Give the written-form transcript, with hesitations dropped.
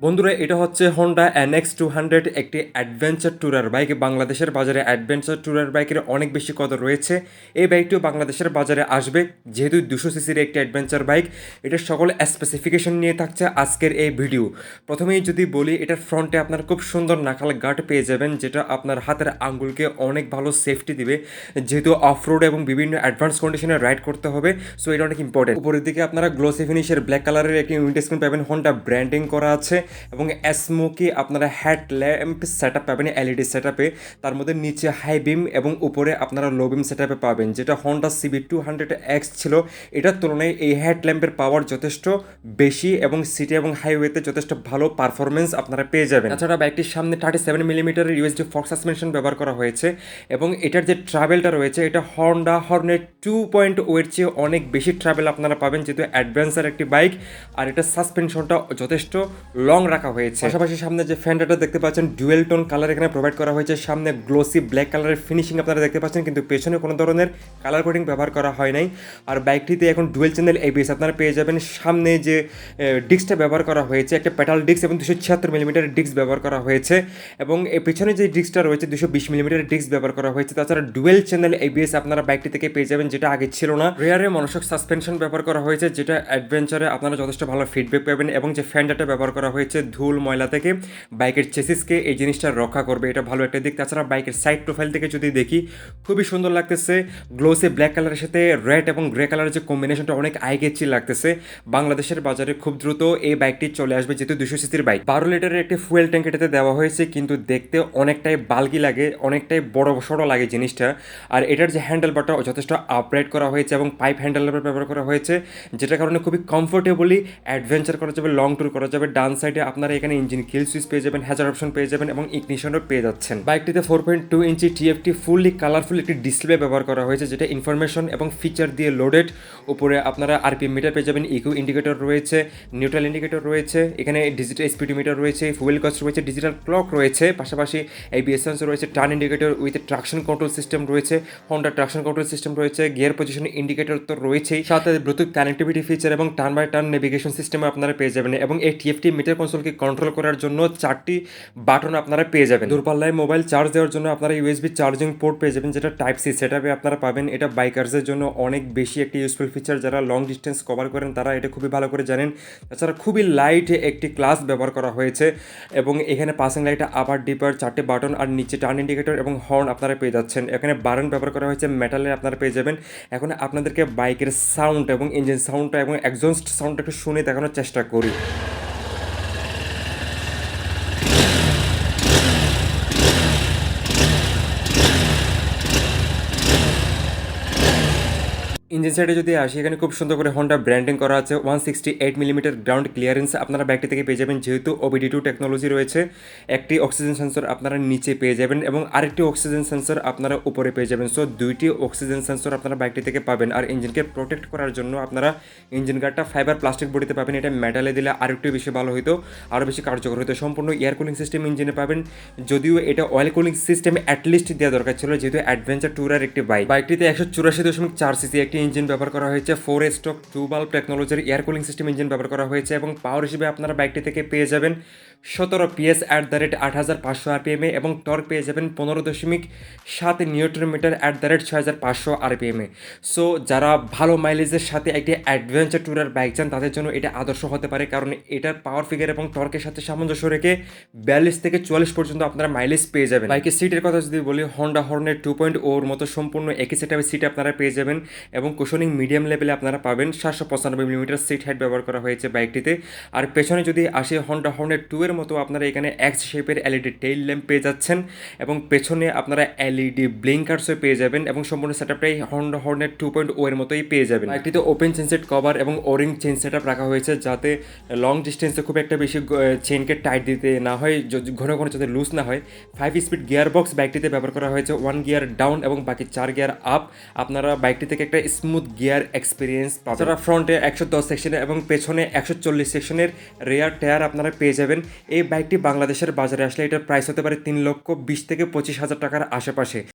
বন্ধুরা, এটা হচ্ছে হোন্ডা NX200, একটি অ্যাডভেঞ্চার ট্যুরার বাইক। বাংলাদেশের বাজারে অ্যাডভেঞ্চার ট্যুরার বাইকের অনেক বেশি কদর রয়েছে। এই বাইকটিও বাংলাদেশের বাজারে আসবে, যেহেতু 200 সিসির একটি অ্যাডভেঞ্চার বাইক। এটার সকল স্পেসিফিকেশন নিয়ে থাকছে আজকের এই ভিডিও। প্রথমেই যদি বলি, এটার ফ্রন্টে আপনার খুব সুন্দর নাকাল গার্ড পেয়ে যাবেন, যেটা আপনার হাতের আঙ্গুলকে অনেক ভালো সেফটি দিবে, যেহেতু অফ রোড এবং বিভিন্ন অ্যাডভান্স কন্ডিশনে রাইড করতে হবে। সো এটা অনেক ইম্পর্টেন্ট। উপরের দিকে আপনারা গ্লোসি ফিনিশের ব্ল্যাক কালারের একটি উইন্ডো স্ক্রিন পাবেন, হোন্ডা ব্র্যান্ডিং করা আছে, এবং স্মোকি আপনারা হেড ল্যাম্প সেট আপ পাবেন এলইডি সেট আপে। তার মধ্যে নিচে হাই বিম এবং উপরে আপনারা লো বিম সেট আপে পাবেন, যেটা হোন্ডা CB200X ছিল। এটার তুলনায় এই হেড ল্যাম্পের পাওয়ার যথেষ্ট বেশি এবং সিটি এবং হাইওয়েতে যথেষ্ট ভালো পারফরমেন্স আপনারা পেয়ে যাবেন। তাছাড়া বাইকটির সামনে 37 মিলিমিটারের ইউএসডি ফক্স সাসপেনশন ব্যবহার করা হয়েছে, এবং এটার যে ট্রাভেলটা রয়েছে, এটা হন্ডা হর্নেট 2.0 এর চেয়ে অনেক বেশি ট্রাভেল আপনারা পাবেন, যেহেতু অ্যাডভেঞ্চার একটি বাইক। আর এটা সাসপেনশনটা যথেষ্ট লং রাখা হয়েছে। পাশাপাশি সামনে যে ফ্যান্ডারটা দেখতে পাচ্ছেন, ডুয়েল টোন কালার এখানে প্রোভাইড করা হয়েছে। সামনে গ্লোসি ব্ল্যাক কালারের ফিনিশিং আপনারা দেখতে পাচ্ছেন, কিন্তু পেছনে কোনো ধরনের কালার কোডিং ব্যবহার করা হয় নাই। আর বাইকটিতে এখন ডুয়েল চ্যানেল ABS আপনারা পেয়ে যাবেন। সামনে যে ডিস্কটা ব্যবহার করা হয়েছে, একটা পেটাল ডিস্ক এবং 276 মিলিমিটারের ডিস্ক ব্যবহার করা হয়েছে, এবং এর পেছনে যে ডিস্কটা রয়েছে 220 মিলিমিটারের ডিস্ক ব্যবহার করা হয়েছে। তাছাড়া ডুয়েল চ্যানেল ABS আপনারা বাইকটি থেকে পেয়ে যাবেন, যেটা আগে ছিল না। রেয়ারে মনোশক সাসপেনশন ব্যবহার করা হয়েছে, যেটা অ্যাডভেঞ্চারে আপনারা যথেষ্ট ভালো ফিডব্যাক পাবেন, এবং যে ফ্যান্ডারটা ব্যবহার করা হয়েছে ধুল ময়লা থেকে বাইকের চেসিসকে এই জিনিসটা রক্ষা করবে, এটা ভালো একটা দিক। তাছাড়া বাইকের সাইড প্রোফাইল থেকে যদি দেখি, খুবই সুন্দর লাগতেছে। গ্লোসে ব্ল্যাক কালারের সাথে রেড এবং গ্রে কালারের যে কম্বিনেশনটা অনেক আই ক্যাচি লাগতেছে। বাংলাদেশের বাজারে খুব দ্রুত এই বাইকটি চলে আসবে, যেহেতু 200 সিসির বাইক। 12 লিটারের একটি ফুয়েল ট্যাঙ্ক এটাতে দেওয়া হয়েছে, কিন্তু দেখতে অনেকটাই বাল্কি লাগে, অনেকটাই বড় সড়ো লাগে জিনিসটা। আর এটার যে হ্যান্ডেল বারটা যথেষ্ট আপগ্রেড করা হয়েছে, এবং পাইপ হ্যান্ডেল ব্যবহার করা হয়েছে, যেটার কারণে খুবই কমফোর্টেবলি অ্যাডভেঞ্চার করা যাবে, লং ট্যুর করা যাবে। ডান সাইডে আপনারা এখানে ইঞ্জিন কিল সুইচ পেয়ে যাবেন, হ্যাজার অপশন পেয়ে যাবেন, এবং ইগনিশনও পেয়ে যাচ্ছেন। বাইকটিতে 4.2 ইঞ্চি TFT ফুললি কালারফুল একটি ডিসপ্লে ব্যবহার করা হয়েছে, যেটা ইনফরমেশন এবং ফিচার দিয়ে লোডেড। উপরে আপনারা RPM মিটার পেয়ে যাবেন, ইকো ইন্ডিকেটর রয়েছে, নিউট্রাল ইন্ডিকেটর রয়েছে, এখানে ডিজিটাল স্পিডোমিটার রয়েছে, ফুয়েল কস্ট রয়েছে, ডিজিটাল ক্লক রয়েছে, পাশাপাশি ABS সেন্সর রয়েছে, turn indicator with traction control system রয়েছে, হোন্ডা ট্রাকশন কন্ট্রোল সিস্টেম রয়েছে, গিয়ার পজিশন ইন্ডিকেটর তো রয়েছেই, সাথে ব্লুটুথ কানেক্টিভিটি ফিচার এবং turn by turn navigation system আপনারা পেয়ে যাবেন। এবং এই TFT মিটার কনসোলকে কন্ট্রোল করার জন্য 4টি বাটন আপনারা পেয়ে যাবেন। দূরপাল্লায় মোবাইল চার্জ দেওয়ার জন্য আপনারা USB চার্জিং পোর্ট পেয়ে যাবেন, যেটা টাইপ সি সেটআপে আপনারা পাবেন। এটা বাইকার্সের জন্য অনেক বেশি একটি ইউজফুল ফিচার, যারা লং ডিস্টেন্স কভার করেন তারা এটা খুবই ভালো করে জানেন। তাছাড়া খুবই লাইট একটি ক্লাস ব্যবহার করা হয়েছে, এবং এখানে পাসিং লাইট আপার ডিপার 4টি বাটন, আর নিচে টার্ন ইন্ডিকেটর এবং হর্ন আপনারা পেয়ে যাচ্ছেন। এখানে বাটন ব্যবহার করা হয়েছে মেটালের, আপনারা পেয়ে যাবেন। এখন আপনাদেরকে বাইকের সাউন্ড এবং ইঞ্জিন সাউন্ডটা এবং এক্সস্ট সাউন্ডটা একটু শুনে দেখানোর চেষ্টা করি। ইঞ্জিন সাইডে যদি আসি, এখানে খুব সুন্দর করে হোন্ডা ব্র্যান্ডিং করা আছে। 168 মিলিমিটার গ্রাউন্ড ক্লিয়ারেন্স আপনারা বাইকটি থেকে পেয়ে যাবেন, যেহেতু OBD2 টেকনোলজি রয়েছে। একটি অক্সিজেন সেন্সর আপনারা নিচে পেয়ে যাবেন, এবং আরেকটি অক্সিজেন সেন্সর আপনারা উপরে পেয়ে যাবেন। সো 2টি অক্সিজেন সেন্সর আপনারা বাইকটি থেকে পাবেন। আর ইঞ্জিনকে প্রোটেক্ট করার জন্য আপনারা ইঞ্জিন গার্ডটা ফাইবার প্লাস্টিক বডিতে পাবেন। এটা মেটালে দিলে আরেকটু বেশি ভালো হতো, আরও বেশি কার্যকর হতো। সম্পূর্ণ এয়ার কুলিং সিস্টেম ইঞ্জিনে পাবেন, যদিও এটা অয়েল কুলিং সিস্টেম অ্যাটলিস্ট দেওয়া দরকার ছিল, যেহেতু অ্যাডভেঞ্চার ট্যুরার একটি বাইক। বাইকটিতে 184.4 সিসি একটি ইঞ্জিন ব্যবহার করা হয়েছে, 4 স্ট্রোক 2 বাল্ব টেকনোলজির এয়ার কুলিং সিস্টেম ইঞ্জিন ব্যবহার করা হয়েছে, এবং পাওয়ার হিসেবে আপনারা বাইকটি থেকে পেয়ে যাবেন 17 PS @8500 RPM, এবং টর্ক পেয়ে যাবেন 15.7 নিউটন মিটার @6500 RPM। সো যারা ভালো মাইলেজের সাথে একটি অ্যাডভেঞ্চার ট্যুরার বাইক চান, তাদের জন্য এটা আদর্শ হতে পারে, কারণ এটার পাওয়ার ফিগার এবং টর্কের সাথে সামঞ্জস্য রেখে 42 থেকে 44 পর্যন্ত আপনারা মাইলেজ পেয়ে যাবেন। বাইকের সিটের কথা যদি বলি, হোন্ডা হর্নেট 2.0 মতো সম্পূর্ণ একই সেটআপের সিট আপনারা পেয়ে যাবেন, এবং কুশনিং মিডিয়াম লেভেলে আপনারা পাবেন। 795 মিলিমিটার সিট হাইট ব্যবহার করা হয়েছে বাইকটিতে। আর পেছনে যদি আসে, হোন্ডা হর্নেট 2 এর মতো আপনারা এখানে এক্স শেপের LED টেইল ল্যাম্প পেয়ে যাচ্ছেন, এবং পেছনে আপনারা LED ব্লিঙ্কার্সও পেয়ে যাবেন, এবং সম্পূর্ণ সেটআপটাই হোন্ডা হর্নেট 2.0 এর মতোই পেয়ে যাবেন। বাইকটিতে ওপেন চেন সেট কভার এবং ওরিং চেন সেটআপ রাখা হয়েছে, যাতে লং ডিস্টেন্সে খুব একটা বেশি চেনকে টাইট দিতে না হয়, ঘন ঘন যাতে লুজ না হয়। 5 স্পিড গিয়ার বক্স বাইকটিতে ব্যবহার করা হয়েছে, 1 গিয়ার ডাউন এবং বাকি 4 গিয়ার আপ। আপনারা বাইকটি থেকে একটা স্মুথ গিয়ার এক্সপিরিয়েন্স পাবেন। তারা ফ্রন্টে 110 সেকশনের এবং পেছনে 140 সেকশনের রেয়ার টায়ার আপনারা পেয়ে যাবেন। এই বাইকটি বাংলাদেশের বাজারে আসলে এটার প্রাইস হতে পারে 3,20,000 থেকে 25,000 টাকার আশেপাশে।